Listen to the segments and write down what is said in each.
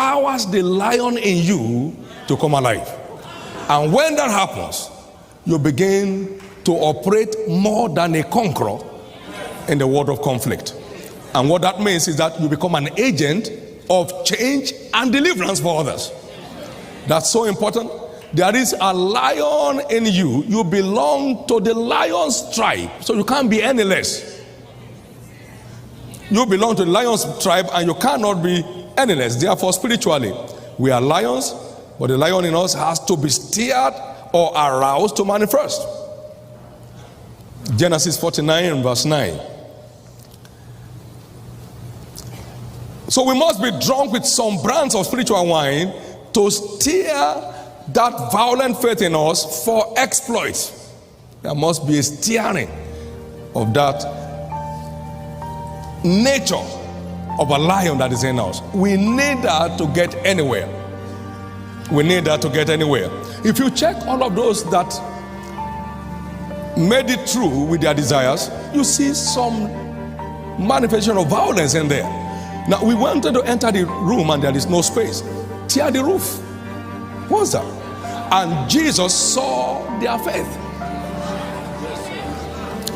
empowers the lion in you to come alive. And when that happens, you begin to operate more than a conqueror in the world of conflict. And what that means is that you become an agent of change and deliverance for others. That's so important. There is a lion in you. You belong to the lion's tribe, so you can't be any less. You belong to the lion's tribe and you cannot be any less. Therefore, spiritually, we are lions, but the lion in us has to be stirred or aroused to manifest. Genesis 49 and verse 9. So we must be drunk with some brands of spiritual wine to stir that violent faith in us for exploits. There must be a stirring of that nature of a lion that is in us. We need that to get anywhere. We need that to get anywhere. If you check all of those that made it through with their desires, you see some manifestation of violence in there. Now, we wanted to enter the room and there is no space. Tear the roof. What's that? And Jesus saw their faith.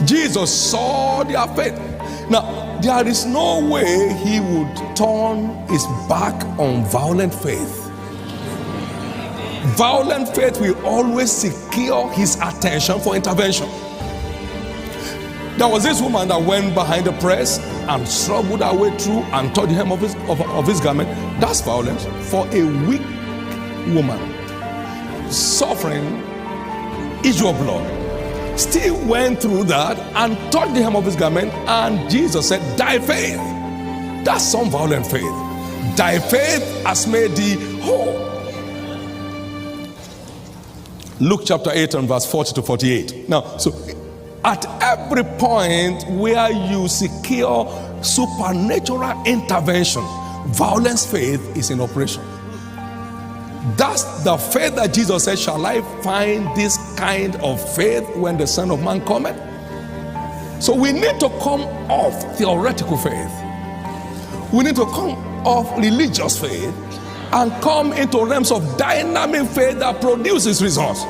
Jesus saw their faith. Now, there is no way he would turn his back on violent faith. Violent faith will always secure his attention for intervention. There was this woman that went behind the press and struggled her way through and touched the hem of his garment. That's violence for a weak woman suffering issue of blood. Still went through that and touched the hem of his garment, and Jesus said, "Thy faith." That's some violent faith. "Thy faith has made thee whole." Luke chapter 8 and verse 40 to 48. Now, so at every point where you secure supernatural intervention, violence faith is in operation. That's the faith that Jesus said, "Shall I find this kind of faith when the Son of Man cometh?" So we need to come off theoretical faith. We need to come off religious faith and come into realms of dynamic faith that produces results.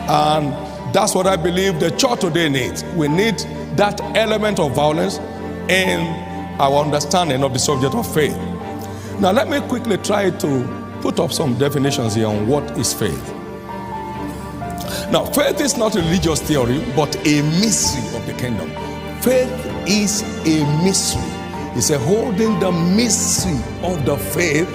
And that's what I believe the church today needs. We need that element of violence in our understanding of the subject of faith. Now let me quickly try to put up some definitions here on what is faith. Now, faith is not a religious theory, but a mystery of the kingdom. Faith is a mystery. It's a holding the mystery of the faith